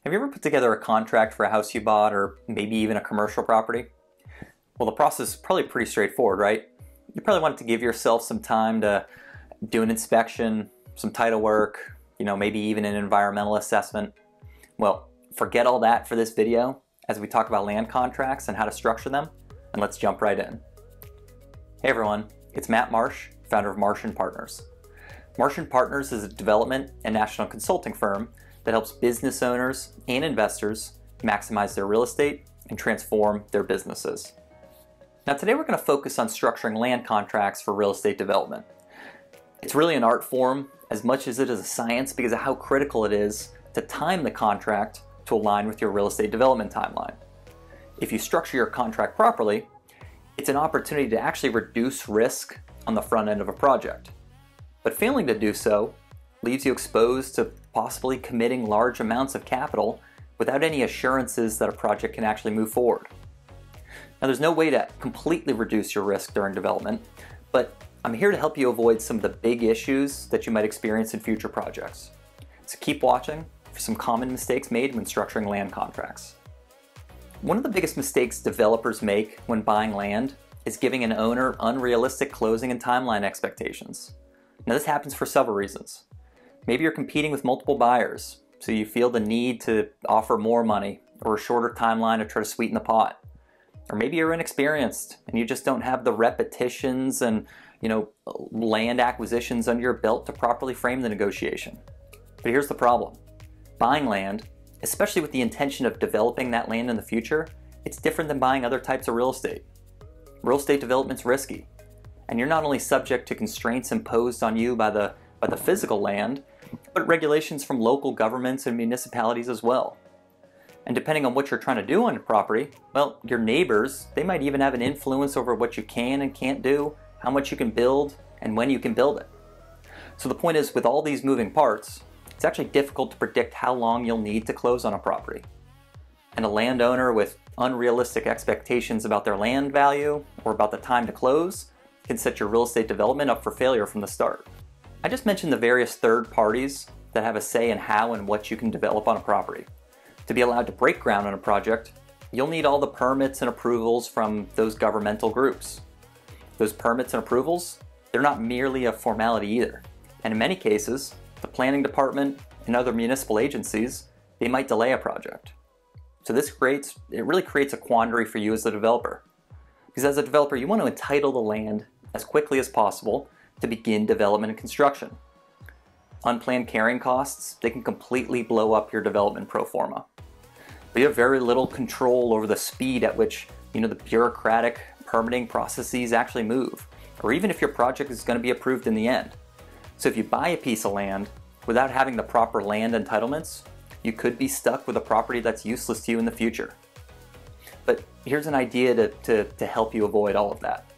Have you ever put together a contract for a house you bought or maybe even a commercial property? Well, the process is probably pretty straightforward, right? You probably want to give yourself some time to do an inspection, some title work, maybe even an environmental assessment. Well, forget all that for this video as we talk about land contracts and how to structure them, and let's jump right in. Hey everyone, it's Matt Marsh, founder of Marsh & Partners. Marsh & Partners is a development and national consulting firm that helps business owners and investors maximize their real estate and transform their businesses. Now today we're going to focus on structuring land contracts for real estate development. It's really an art form as much as it is a science because of how critical it is to time the contract to align with your real estate development timeline. If you structure your contract properly, it's an opportunity to actually reduce risk on the front end of a project. But failing to do so leaves you exposed to possibly committing large amounts of capital without any assurances that a project can actually move forward. Now there's no way to completely reduce your risk during development, but I'm here to help you avoid some of the big issues that you might experience in future projects. So keep watching for some common mistakes made when structuring land contracts. One of the biggest mistakes developers make when buying land is giving an owner unrealistic closing and timeline expectations. Now this happens for several reasons. Maybe you're competing with multiple buyers, so you feel the need to offer more money or a shorter timeline to try to sweeten the pot. Or maybe you're inexperienced and you just don't have the repetitions and land acquisitions under your belt to properly frame the negotiation. But here's the problem. Buying land, especially with the intention of developing that land in the future, it's different than buying other types of real estate. Real estate development's risky, and you're not only subject to constraints imposed on you by the physical land, but regulations from local governments and municipalities as well. And depending on what you're trying to do on your property, well, your neighbors, they might even have an influence over what you can and can't do, how much you can build, and when you can build it. So the point is, with all these moving parts, it's actually difficult to predict how long you'll need to close on a property. And a landowner with unrealistic expectations about their land value or about the time to close can set your real estate development up for failure from the start. I just mentioned the various third parties that have a say in how and what you can develop on a property. To be allowed to break ground on a project, you'll need all the permits and approvals from those governmental groups. Those permits and approvals, they're not merely a formality either. And in many cases, the planning department and other municipal agencies, they might delay a project. So it really creates a quandary for you as the developer. Because as a developer, you want to entitle the land as quickly as possible to begin development and construction. Unplanned carrying costs, they can completely blow up your development pro forma. But you have very little control over the speed at which the bureaucratic permitting processes actually move, or even if your project is going to be approved in the end. So if you buy a piece of land without having the proper land entitlements, you could be stuck with a property that's useless to you in the future. But here's an idea to help you avoid all of that.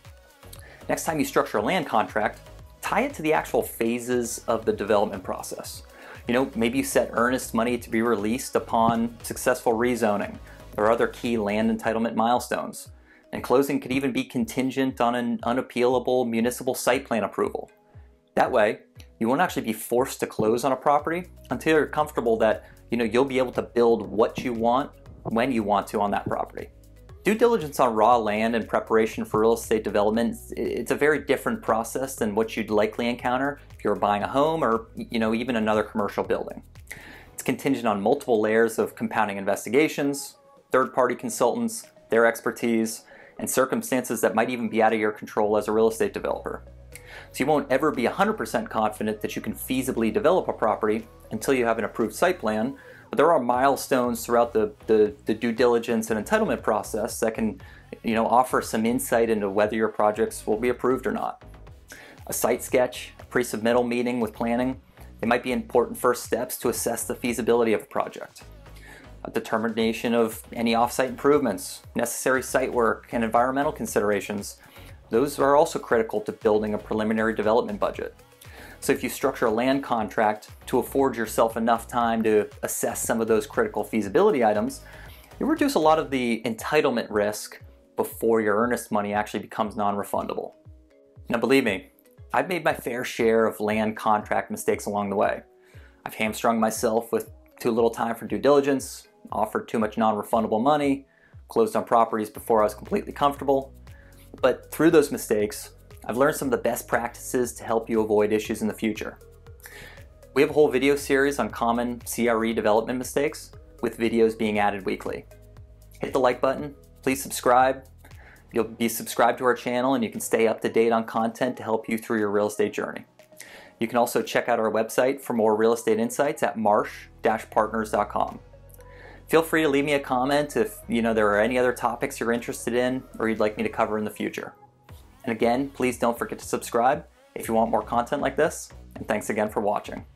Next time you structure a land contract, tie it to the actual phases of the development process. Maybe you set earnest money to be released upon successful rezoning or other key land entitlement milestones. And closing could even be contingent on an unappealable municipal site plan approval. That way, you won't actually be forced to close on a property until you're comfortable that you'll be able to build what you want when you want to on that property. Due diligence on raw land in preparation for real estate development, it's a very different process than what you'd likely encounter if you were buying a home or even another commercial building. It's contingent on multiple layers of compounding investigations, third-party consultants, their expertise, and circumstances that might even be out of your control as a real estate developer. So you won't ever be 100% confident that you can feasibly develop a property until you have an approved site plan. But there are milestones throughout the due diligence and entitlement process that can offer some insight into whether your projects will be approved or not. A site sketch, a pre-submittal meeting with planning, they might be important first steps to assess the feasibility of a project. A determination of any off-site improvements, necessary site work, and environmental considerations, those are also critical to building a preliminary development budget. So if you structure a land contract to afford yourself enough time to assess some of those critical feasibility items, you reduce a lot of the entitlement risk before your earnest money actually becomes non-refundable. Now believe me, I've made my fair share of land contract mistakes along the way. I've hamstrung myself with too little time for due diligence, offered too much non-refundable money, closed on properties before I was completely comfortable. But through those mistakes, I've learned some of the best practices to help you avoid issues in the future. We have a whole video series on common CRE development mistakes, with videos being added weekly. Hit the like button, please subscribe. You'll be subscribed to our channel and you can stay up to date on content to help you through your real estate journey. You can also check out our website for more real estate insights at marsh-partners.com. Feel free to leave me a comment if there are any other topics you're interested in or you'd like me to cover in the future. And again, please don't forget to subscribe if you want more content like this, and thanks again for watching.